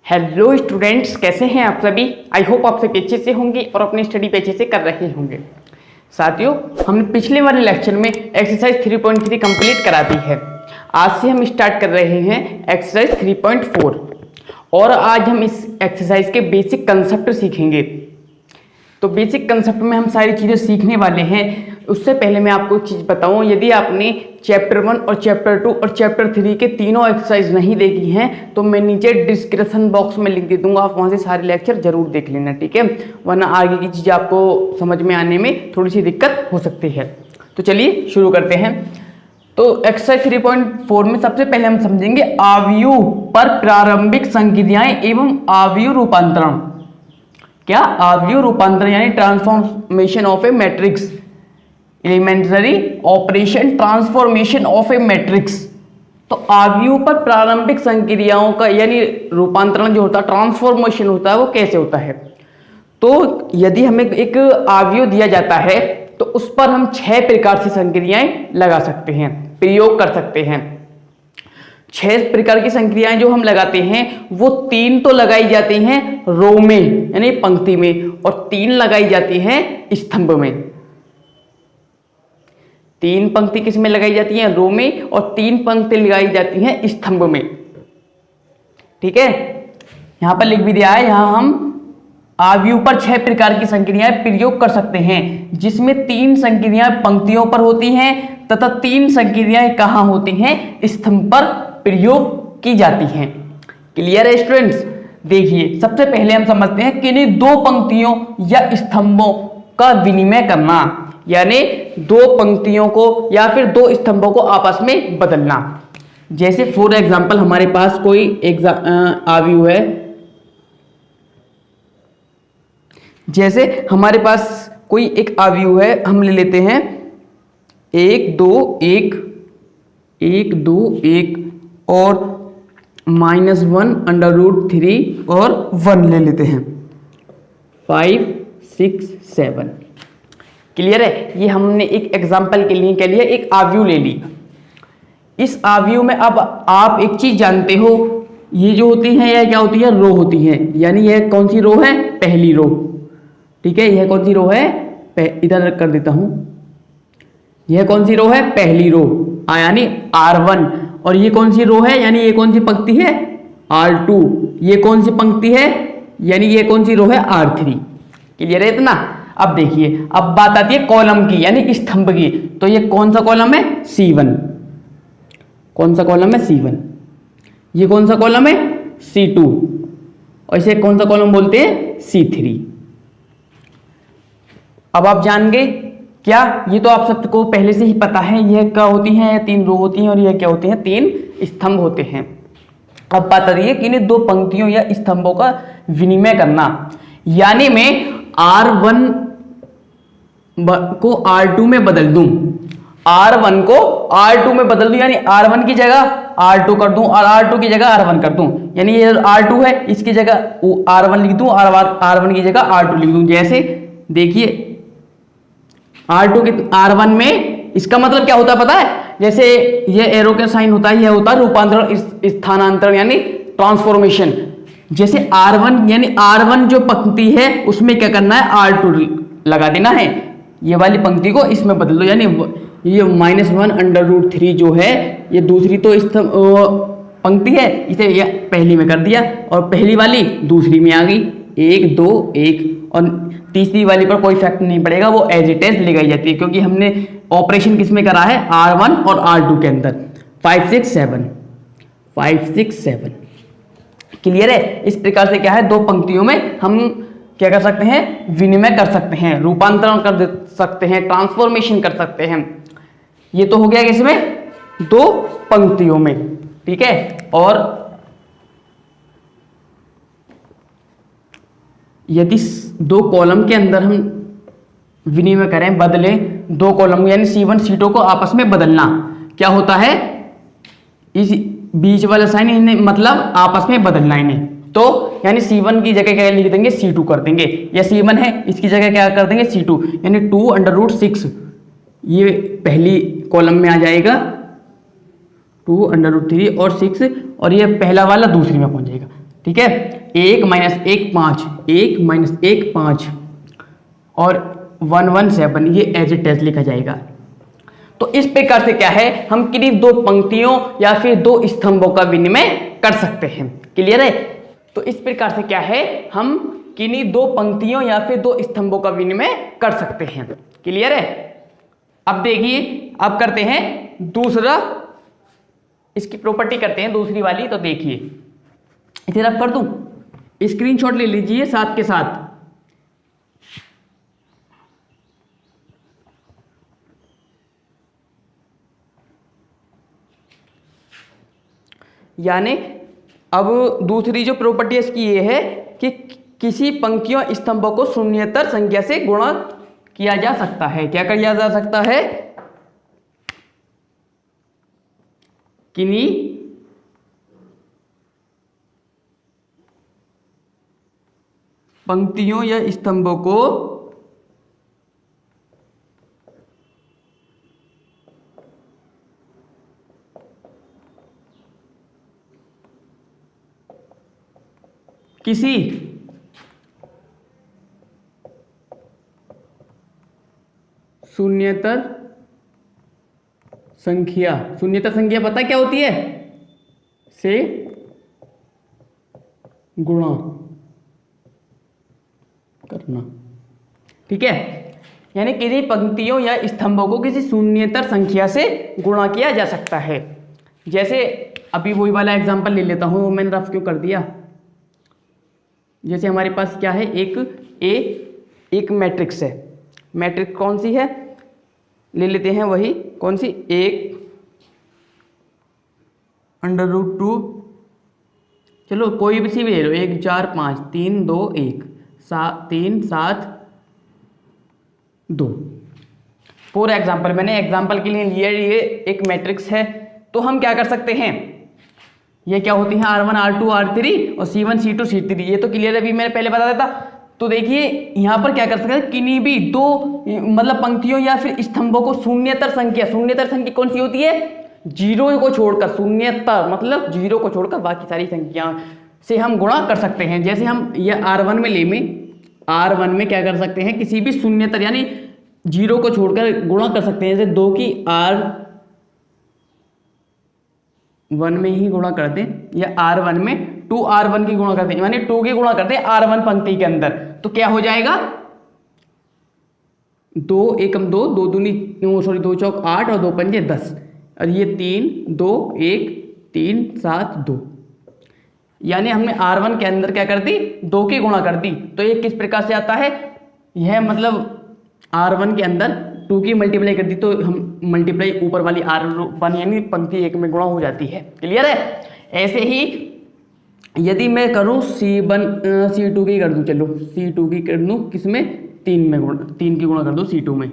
Hello students, कैसे हैं आप सभी। आई होप आप सभी अच्छे से होंगे और अपनी स्टडी पे अच्छे से कर रहे होंगे। साथियों, हमने पिछले वाले लेक्चर में एक्सरसाइज 3.3 कंप्लीट करा दी है। आज से हम स्टार्ट कर रहे हैं एक्सरसाइज 3.4 और आज हम इस एक्सरसाइज के बेसिक कंसेप्ट सीखेंगे। तो बेसिक कंसेप्ट में हम सारी चीज़ें सीखने वाले हैं। उससे पहले मैं आपको एक चीज़ बताऊं, यदि आपने चैप्टर 1 और चैप्टर 2 और चैप्टर 3 के तीनों एक्सरसाइज नहीं देखी हैं तो मैं नीचे डिस्क्रिप्शन बॉक्स में लिंक दे दूंगा, आप वहां से सारे लेक्चर जरूर देख लेना, ठीक है। वरना आगे की चीज़ आपको समझ में आने में थोड़ी सी दिक्कत हो सकती है। तो चलिए शुरू करते हैं। तो एक्सरसाइज 3.4 में सबसे पहले हम समझेंगे आव्यूह पर प्रारंभिक संक्रियाएं एवं आव्यूह रूपांतरण। क्या? आव्यूह रूपांतरण यानी transformation of a matrix, elementary operation transformation of a matrix. तो आव्यूह पर प्रारंभिक संक्रियाओं का यानी रूपांतरण जो होता है, ट्रांसफॉर्मेशन होता है, वो कैसे होता है। तो यदि हमें एक आव्यूह दिया जाता है तो उस पर हम 6 प्रकार से संक्रियाएं लगा सकते हैं, प्रयोग कर सकते हैं। 6 प्रकार की संक्रियाएं जो हम लगाते हैं वो 3 तो लगाई जाती हैं रो में यानी पंक्ति में, और 3 लगाई जाती हैं स्तंभ में। 3 पंक्ति किस में लगाई जाती हैं? रो में, और 3 पंक्ति लगाई जाती हैं स्तंभ में, ठीक है। यहां पर लिख भी दिया है, यहां हम आव्यूह पर 6 प्रकार की संक्रियाएं प्रयोग कर सकते हैं, जिसमें 3 संक्रियाएं पंक्तियों पर होती हैं तथा 3 संक्रियाएं कहां होती हैं? स्तंभ पर प्रयोग की जाती हैं। क्लियर है स्टूडेंट्स? देखिए, सबसे पहले हम समझते हैं कि इन्हीं 2 पंक्तियों या स्तंभों का विनिमय करना, यानी 2 पंक्तियों को या फिर 2 स्तंभों को आपस में बदलना। जैसे फॉर एग्जांपल हमारे पास कोई आव्यूह है, जैसे हमारे पास कोई एक आव्यूह है, हम ले लेते हैं 1 2 1 1 2 1 और -1√3 और 1 ले लेते हैं 5 6 7। क्लियर है? ये हमने एक एग्जाम्पल के लिए क्या लिया, एक आव्यूह ले ली। इस आव्यूह में अब आप एक चीज जानते हो, ये जो होती है यह क्या होती है? रो होती है। यानी यह कौन सी रो है? पहली रो, ठीक है। यह कौन सी रो है? इधर कर देता हूं, यह कौन सी रो है? पहली रो यानी R1। और ये कौन सी रो है यानी ये कौन सी पंक्ति है? R2। ये कौन सी पंक्ति है यानी ये कौन सी रो है? R3। क्लियर है इतना? अब देखिए, अब बात आती है कॉलम की यानी स्तंभ की। तो ये कौन सा कॉलम है? C1। कौन सा कॉलम है? C1। ये कौन सा कॉलम है? C2। और इसे कौन सा कॉलम बोलते हैं? C3। अब आप जान गए क्या? ये तो आप सबको पहले से ही पता है, यह क्या होती हैं? 3 रो होती हैं, और यह क्या होते हैं? 3 स्तंभ होते हैं। अब बात आ रही है कि इन्हें 2 पंक्तियों या स्तंभों का विनिमय करना, यानी मैं R1 को R2 में बदल दूं, R1 को R2 में बदल दूं, यानी R1 की जगह R2 कर दूं और R2 की जगह R1 कर दूं। यानी ये R2 है, इसकी जगह R1 लिख दूं और R1 की जगह R2 लिख दूं। जैसे देखिए R2 के R1 में, इसका मतलब क्या होता है पता है? जैसे ये एरो का साइन होता है, यह होता है रूपांतरण, स्थानांतरण यानी ट्रांसफॉर्मेशन। जैसे R1 यानी R1 जो पंक्ति है उसमें क्या करना है? R2 लगा देना है, ये वाली पंक्ति को इसमें बदल दो। यानी ये -1√3 जो है ये दूसरी तो पंक्ति है, इसे ये पहली में कर दिया और पहली वाली दूसरी में आ गई। 1 2 1 और तीसरी वाली पर कोई इफेक्ट नहीं पड़ेगा, वो एज इट इज लगाई जाती है, क्योंकि हमने ऑपरेशन किस में करा है? R1 और R2 के अंदर। 5 6 7 5 6 7। क्लियर है? इस प्रकार से क्या है, 2 पंक्तियों में हम क्या कर सकते हैं? विनिमय कर सकते हैं, रूपांतरण कर सकते हैं, ट्रांसफॉर्मेशन कर सकते हैं। ये तो हो गया किसमें? 2 पंक्तियों में, ठीक है। और यदि 2 कॉलम के अंदर हम विनिमय करें, बदलें 2 कॉलम यानी C1 C2 को आपस में बदलना, क्या होता है? इस बीच वाला साइन इन्हें मतलब आपस में बदलना इन्हें। तो यानी C1 की जगह क्या लिख देंगे? C2 कर देंगे, या C1 है इसकी जगह क्या कर देंगे? C2, यानी 2√6 ये पहली कॉलम में आ जाएगा, 2√3 और 6, और ये पहला वाला दूसरी में पहुंच जाएगा। ठीक है, 1 - 1 5, 1 - 1 5 और 117 ये एज इट इज लिखा जाएगा। तो इस प्रकार से क्या है, हम किन्हीं दो पंक्तियों या फिर दो स्तंभों का विनिमय कर सकते हैं। क्लियर है? तो इस प्रकार से क्या है, हम किन्हीं दो पंक्तियों या फिर दो स्तंभों का विनिमय कर सकते हैं। क्लियर है? अब देखिए, अब करते हैं दूसरा, इसकी प्रॉपर्टी करते हैं दूसरी वाली। तो देखिए, इसे रफ कर दूं, स्क्रीनशॉट ले लीजिए साथ के साथ। यानी अब दूसरी जो प्रॉपर्टी इसकी ये है कि किसी पंक्तियों स्तंभों को शून्येतर संख्या से गुणा किया जा सकता है। क्या किया जा सकता है? किन्हीं पंक्तियों या स्तंभों को किसी शून्येतर संख्या पता क्या होती है? से गुणा करना। ठीक है, यानी किसी पंक्तियों या स्तंभों को किसी शून्येतर संख्या से गुणा किया जा सकता है। जैसे अभी वही वाला एग्जांपल ले लेता हूं, वो मैंने रफ क्यों कर दिया। जैसे हमारे पास क्या है, एक मैट्रिक्स है। मैट्रिक्स कौन सी है, ले लेते हैं वही, कौन सी, 1/√2, चलो कोई भी सी भी ले लो, 1 4 5 3 2 1 3 7 2। फॉर एग्जाम्पल, मैंने एग्जाम्पल के लिए लिया, ये एक मैट्रिक्स है। तो हम क्या कर सकते हैं, ये क्या होती है, R1 R2 R3 और C1 C2 C3। ये तो क्लियर है, अभी मैंने पहले बता देता। तो देखिए यहां पर क्या कर सकते हैं, किन्हीं भी दो मतलब पंक्तियों या फिर स्तंभों को शून्येतर संख्या कौन सी होती है, 0 को छोड़कर, शून्येतर मतलब 0 को छोड़कर बाकी सारी संख्या से हम गुणा कर सकते हैं। जैसे हम ये R1 में क्या कर सकते हैं, किसी भी शून्येतर यानी 0 को छोड़कर गुणा कर सकते हैं। जैसे 2 की R1 में ही गुणा कर दें, या R1 में 2R1 की गुणा करते हैं, यानी 2 की गुणा करते हैं R1 पंक्ति के अंदर। तो क्या हो जाएगा, 2 एकम 2, 2 दूनी 2 चौक 8 और 2 पंजे 10, और ये 3 2 1 3 7 2। यानी हमने R1 के अंदर क्या कर दी, 2 की गुणा कर दी। तो ये किस प्रकार से आता है, यह मतलब R1 के अंदर 2 की मल्टीप्लाई कर दी, तो हम मल्टीप्लाई ऊपर वाली R1 यानी पंक्ति 1 में गुणा हो जाती है। क्लियर है? ऐसे ही यदि मैं करूं C2 की कर दूं, चलो C2 की कर दूं, किसमें, 3 की गुणा कर दूं C2 में,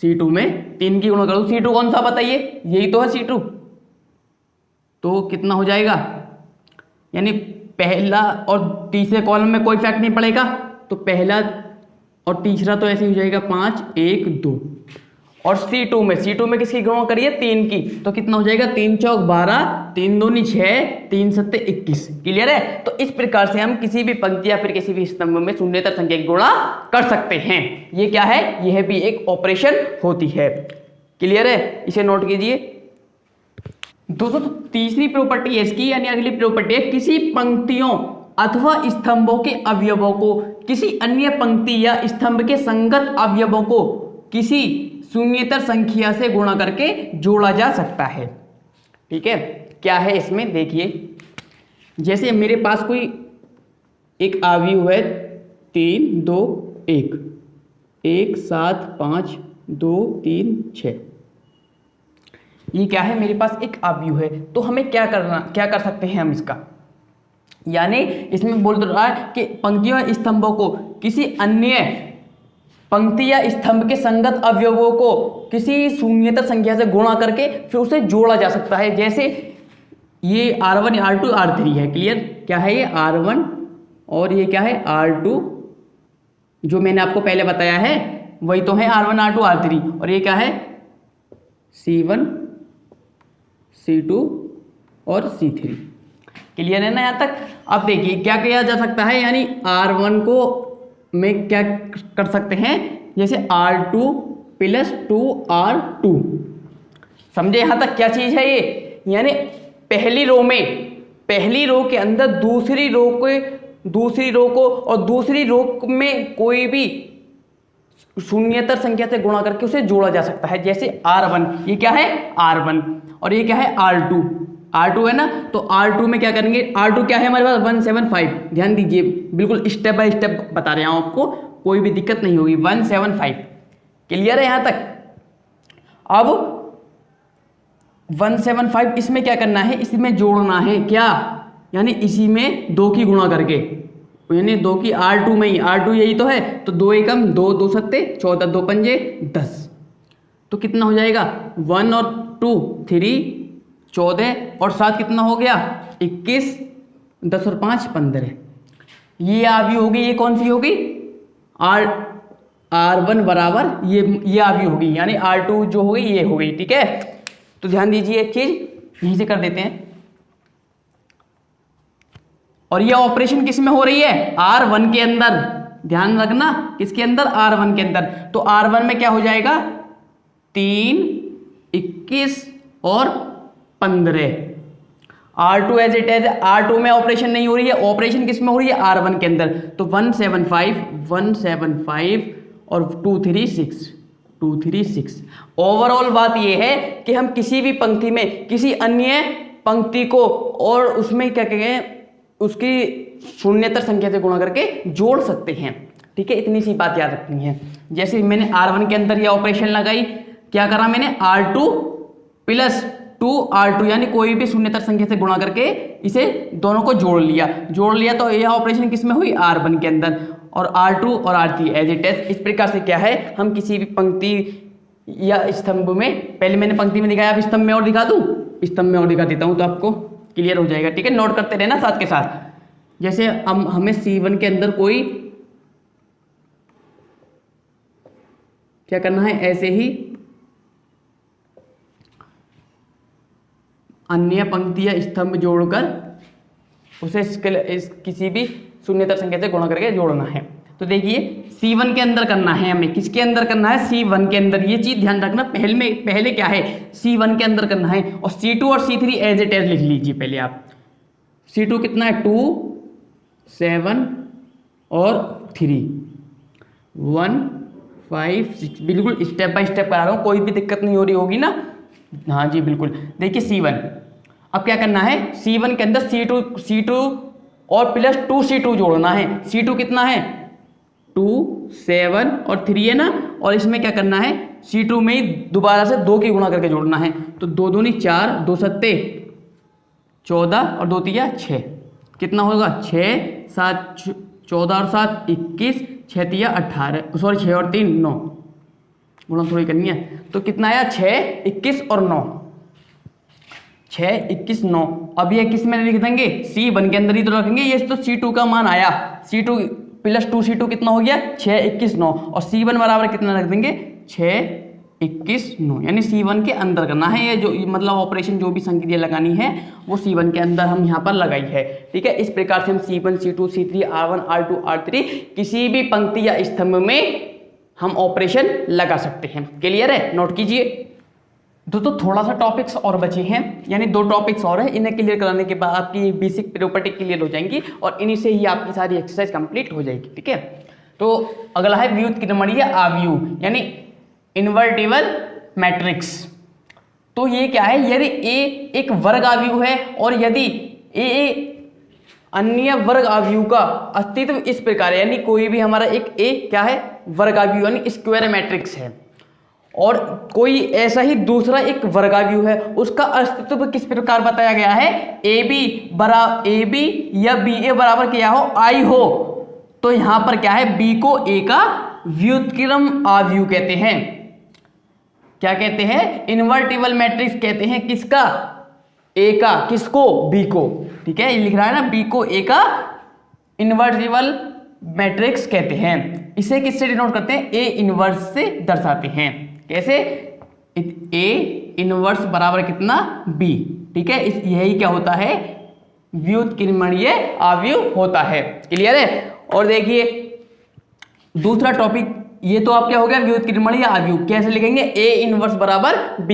C2 में 3 की गुणा कर दूं। C2 कौन सा बताइए, यही तो है C2। तो कितना हो जाएगा, यानी पहला और तीसरे कॉलम में कोई फैक्ट नहीं पड़ेगा, तो पहला और तीसरा तो ऐसे ही हो जाएगा 5 1 2। और C2 में किसकी गुणा करिए, 3 की, तो कितना हो जाएगा, 3 चौक 12 3 दूनी 6 3 7 21। क्लियर है? तो इस प्रकार से हम किसी भी पंक्ति या फिर किसी भी स्तंभ में शून्येतर संख्या की गुणा कर सकते हैं। ये क्या है, यह भी एक ऑपरेशन होती है। क्लियर है? इसे नोट कीजिए दोस्तों। तो तीसरी प्रॉपर्टी है इसकी, यानी अगली प्रॉपर्टी है, किसी पंक्तियों अथवा स्तंभों के अवयवों को किसी अन्य पंक्ति या स्तंभ के संगत अवयवों को किसी शून्येतर संख्या से गुणा करके जोड़ा जा सकता है। ठीक है, क्या है इसमें, देखिए जैसे मेरे पास कोई एक अवयव है 3 2 1 1 7 5 2 3 6, ये क्या है, मेरे पास एक अवयव है। तो हमें क्या कर सकते हैं हम इसका, यानी इसमें बोल रहा है कि पंक्तियों या स्तंभों को किसी अन्य पंक्ति या स्तंभ के संगत अवयवों को किसी शून्येतर संख्या से गुणा करके फिर उसे जोड़ा जा सकता है। जैसे ये R1 R2 R3 है। क्लियर? क्या है ये, R1 और ये क्या है, R2, जो मैंने आपको पहले बताया है वही तो है R1 R2 R3। और ये क्या है, C1 C2 और C3। क्लियर है ना यहाँ तक। अब देखिए क्या किया जा सकता है, यानी R1 को में क्या कर सकते हैं, जैसे R2 प्लस 2R2। समझे यहाँ तक क्या चीज है ये, यानी पहली रो के अंदर दूसरी रो को और दूसरी रो में कोई भी शून्येतर संख्या से गुणा करके उसे जोड़ा जा सकता है। जैसे R1, ये क्या है R1 और ये क्या है R2 है ना। तो R2 में क्या करेंगे, R2 क्या है हमारे पास 175, ध्यान दीजिए बिल्कुल स्टेप बाय स्टेप बता रहे हैं आपको, कोई भी दिक्कत नहीं होगी। 175 क्लियर है यहां तक। अब 175 इसमें क्या करना है, इसमें जोड़ना है क्या, यानी इसी में 2 की गुणा करके, यानी 2 की R2 में ही, R2 यही तो है, तो 2 एकम 2, 2 सत्ते 14, 2 पंजे 10, तो कितना हो जाएगा 1 और 2 3 14 और 7 कितना हो गया 21, 10 और 5 15। ये आवी होगी, ये कौन सी होगी R1 बराबर ये आवी होगी, यानी R2 जो होगी ये हो गई। ठीक है, तो ध्यान दीजिए एक चीज यहीं से कर देते हैं। और ये ऑपरेशन किस में हो रही है, R1 के अंदर, ध्यान रखना किसके अंदर, R1 के अंदर। तो R1 में क्या हो जाएगा 3 21 और 15। R2 as it as, R2 में ऑपरेशन नहीं हो रही है, ऑपरेशन किस में हो रही है R1 के अंदर। तो 175 और 236। ओवरऑल बात यह है कि हम किसी भी पंक्ति में किसी अन्य पंक्ति को और उसमें क्या कहें उसकी शून्येतर संख्या से गुणा करके जोड़ सकते हैं। ठीक है, इतनी सी बात याद रखनी है। जैसे मैंने R1 के अंदर ये ऑपरेशन लगाई, क्या करा मैंने R2 प्लस 2R2 यानी कोई भी शून्येतर संख्या से गुणा करके इसे दोनों को जोड़ लिया तो यह ऑपरेशन किस में हुई R1 के अंदर, और R2 और R3 एज इट इज। इस प्रकार से क्या है, हम किसी भी पंक्ति या स्तंभ में, पहले मैंने पंक्ति में दिखाया, अब स्तंभ में और दिखा दूं, स्तंभ में और दिखा देता हूं तो आपको क्लियर हो जाएगा। ठीक है, नोट करते रहना साथ के साथ। जैसे हमें C1 के अंदर कोई क्या करना है, ऐसे ही अन्य पंक्ति या स्तंभ जोड़कर उसे किसी भी शून्येतर संख्या से गुणा करके जोड़ना है। तो देखिए C1 के अंदर करना है हमें, किसके अंदर करना है C1 के अंदर। ये चीज ध्यान रखना, पहले क्या है C1 के अंदर करना है, और C2 और C3 एज इट इज लिख लीजिए पहले आप। C2 कितना है 2 7 और 3 1 5 6, बिल्कुल स्टेप बाय स्टेप करा रहा हूं, कोई भी दिक्कत नहीं हो रही होगी ना। हाँ जी बिल्कुल। देखिए C1, अब क्या करना है C1 के अंदर C2 और प्लस 2C2 जोड़ना है। C2 कितना है 2 7 और 3 है ना, और इसमें क्या करना है C2 में ही दोबारा से 2 की गुणा करके जोड़ना है। तो 2 दूनी 4, 2 सत्ते 14 और 2 तिया 6, कितना होगा 6 7 14 और 7 21, 6 तिया 18, सॉरी 6 और 3 9, गुणा थोड़ी करनी है, तो कितना आया 6 21 और 9, 6 21 9। अब ये किस में लिख देंगे C1 के अंदर ही तो रखेंगे, ये तो C2 का मान आया, C2 प्लस 2C2 कितना हो गया 6 21 9, और C1 बराबर कितना रख देंगे 6 21 9, यानी C1 के अंदर करना है। ये जो मतलब ऑपरेशन जो भी संक्रिया लगानी है वो C1 के अंदर हम यहाँ पर लगाई है। ठीक है, इस प्रकार से हम C1 C2 C3 R1 R2 R3 किसी भी पंक्ति या स्तंभ में हम ऑपरेशन लगा सकते हैं। क्लियर है, नोट कीजिए। दोस्तों थोड़ा सा टॉपिक्स और बचे हैं, यानी 2 टॉपिक्स और हैं, इन्हें क्लियर कराने के बाद आपकी बेसिक प्रॉपर्टी क्लियर हो जाएंगी और इन्हीं से ही आपकी सारी एक्सरसाइज कंप्लीट हो जाएगी। ठीक है, तो अगला है व्युत्क्रमणीय आव्यूह यानी इन्वर्टिबल मैट्रिक्स। तो ये क्या है, यदि A एक वर्ग आव्यूह है और यदि A अन्य वर्ग आव्यूह का अस्तित्व इस प्रकार है, यानी कोई भी हमारा एक A क्या है वर्ग आव्यूह यानी स्क्वायर मैट्रिक्स है, और कोई ऐसा ही दूसरा एक वर्गाव्यूह है, उसका अस्तित्व किस प्रकार बताया गया है, AB या BA बराबर क्या हो I हो, तो यहां पर क्या है B को A का व्युत्क्रम आव्यूह कहते हैं। क्या कहते हैं, इन्वर्टिबल मैट्रिक्स कहते हैं, किसका A का, किसको B को। ठीक है, ये लिख रहा है ना B को A का इन्वर्टिबल मैट्रिक्स कहते हैं। इसे किससे डिनोट करते हैं, A इनवर्स से दर्शाते हैं। कैसे, A इनवर्स बराबर कितना B। ठीक है, यही क्या होता है व्युत्क्रमणीय अवयव होता है। क्लियर है। और देखिए दूसरा टॉपिक, ये तो आप क्या हो गया व्युत्क्रमणीय अवयव, कैसे लिखेंगे A इनवर्स बराबर B।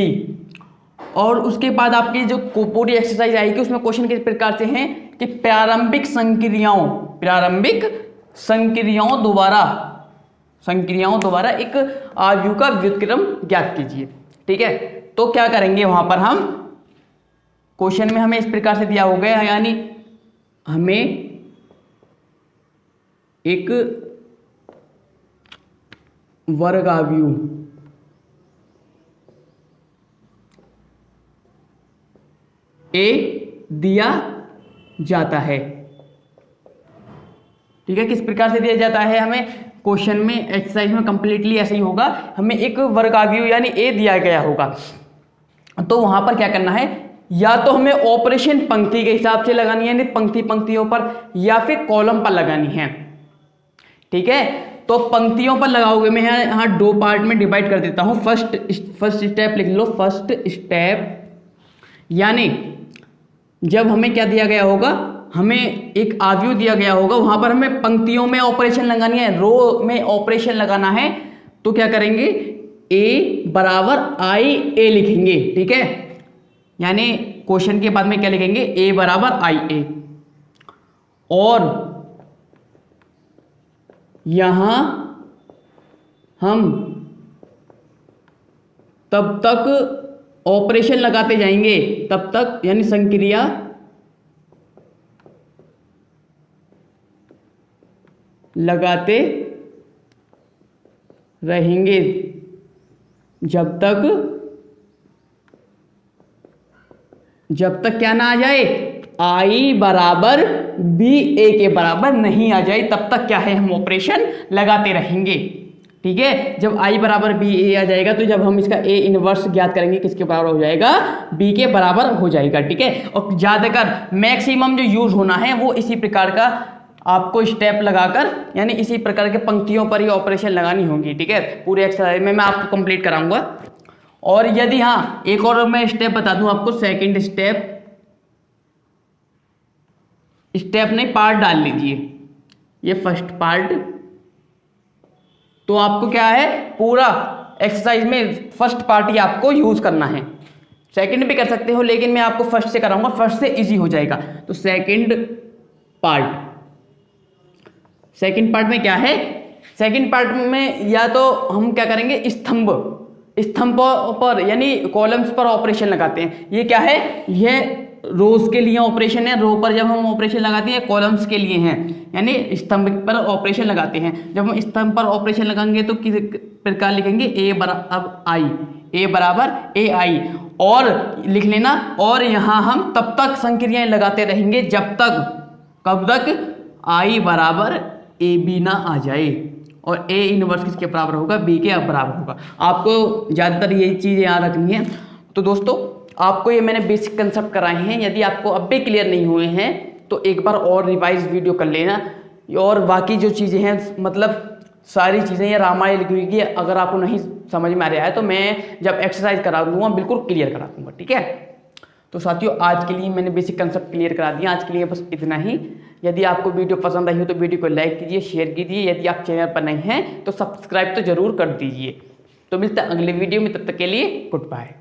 और उसके बाद आपकी जो पूरी एक्सरसाइज आएगी उसमें क्वेश्चन किस प्रकार से हैं कि प्रारंभिक संक्रियाओं द्वारा एक अवयव का व्युत्क्रम ज्ञात कीजिए। ठीक है, तो क्या करेंगे वहां पर हम, क्वेश्चन में हमें इस प्रकार से दिया हो गया, यानी हमें एक वर्गावयव A दिया जाता है। ठीक है, किस प्रकार से दिया जाता है हमें, क्वेश्चन में एक्सरसाइज में कंप्लीटली ऐसे ही होगा, हमें एक वर्गावयव यानी A दिया गया होगा। तो वहां पर क्या करना है, या तो हमें ऑपरेशन पंक्ति के हिसाब से लगानी है, यानी पंक्तियों पर, या फिर कॉलम पर लगानी है। ठीक है, तो पंक्तियों पर लगाओगे, मैं यहाँ दो पार्ट में डिवाइड कर देता हूं। फर्स्ट स्टेप लिख लो। फर्स्ट स्टेप यानी जब हमें क्या दिया गया होगा, हमें एक अवयव दिया गया होगा, वहां पर हमें पंक्तियों में ऑपरेशन लगानी है, रो में ऑपरेशन लगाना है। तो क्या करेंगे, A बराबर IA लिखेंगे। ठीक है, यानी क्वेश्चन के बाद में क्या लिखेंगे, A बराबर IA। और यहां हम तब तक ऑपरेशन लगाते जाएंगे, तब तक यानी संक्रिया लगाते रहेंगे जब तक क्या ना आ जाए, I बराबर BA के बराबर नहीं आ जाए, तब तक क्या है हम ऑपरेशन लगाते रहेंगे। ठीक है, जब I बराबर BA आ जाएगा तो जब हम इसका A इनवर्स ज्ञात करेंगे किसके बराबर हो जाएगा, B के बराबर हो जाएगा। ठीक है, और ज्यादातर मैक्सिमम जो यूज होना है वो इसी प्रकार का आपको स्टेप लगाकर, यानी इसी प्रकार के पंक्तियों पर ही ऑपरेशन लगानी होगी। ठीक है, पूरे एक्सरसाइज में मैं आपको कंप्लीट कराऊंगा। और यदि हाँ एक और मैं स्टेप बता दूं आपको, सेकंड स्टेप नहीं पार्ट डाल लीजिए, ये फर्स्ट पार्ट। तो आपको क्या है, पूरा एक्सरसाइज में फर्स्ट पार्ट ही आपको यूज करना है। सेकंड भी कर सकते हो, लेकिन मैं आपको फर्स्ट से कराऊंगा, फर्स्ट से इजी हो जाएगा। तो सेकंड पार्ट में क्या है, सेकंड पार्ट में या तो हम क्या करेंगे, स्तंभों पर यानी कॉलम्स पर ऑपरेशन लगाते हैं। ये क्या है, ये रोज के लिए ऑपरेशन है, रो पर जब हम ऑपरेशन लगाते हैं, कॉलम्स के लिए हैं, यानी स्तंभ पर ऑपरेशन लगाते हैं। जब हम स्तंभ पर ऑपरेशन लगाएंगे तो किस प्रकार लिखेंगे, A बराबर AI। और लिख लेना, और यहां हम तब तक संक्रियाएं लगाते रहेंगे जब तक, कब तक, I बराबर AB ना आ जाए। और A इनवर्स किसके बराबर होगा, B के बराबर होगा। आपको ज़्यादातर यही चीज़ याद रखनी है। तो दोस्तों आपको ये मैंने बेसिक कंसेप्ट कराए हैं, यदि आपको अब भी क्लियर नहीं हुए हैं तो एक बार और रिवाइज वीडियो कर लेना। और बाकी जो चीज़ें हैं, मतलब सारी चीज़ें ये रामायण लिखी हुई है, अगर आपको नहीं समझ में आ रहा है तो मैं जब एक्सरसाइज करा दूंगा बिल्कुल क्लियर करा दूंगा। ठीक है, तो साथियों आज के लिए मैंने बेसिक कंसेप्ट क्लियर करा दिया। आज के लिए बस इतना ही। यदि आपको वीडियो पसंद आई हो तो वीडियो को लाइक कीजिए, शेयर कीजिए। यदि आप चैनल पर नहीं हैं तो सब्सक्राइब तो जरूर कर दीजिए। तो मिलता है अगले वीडियो में, तब तक के लिए गुड बाय।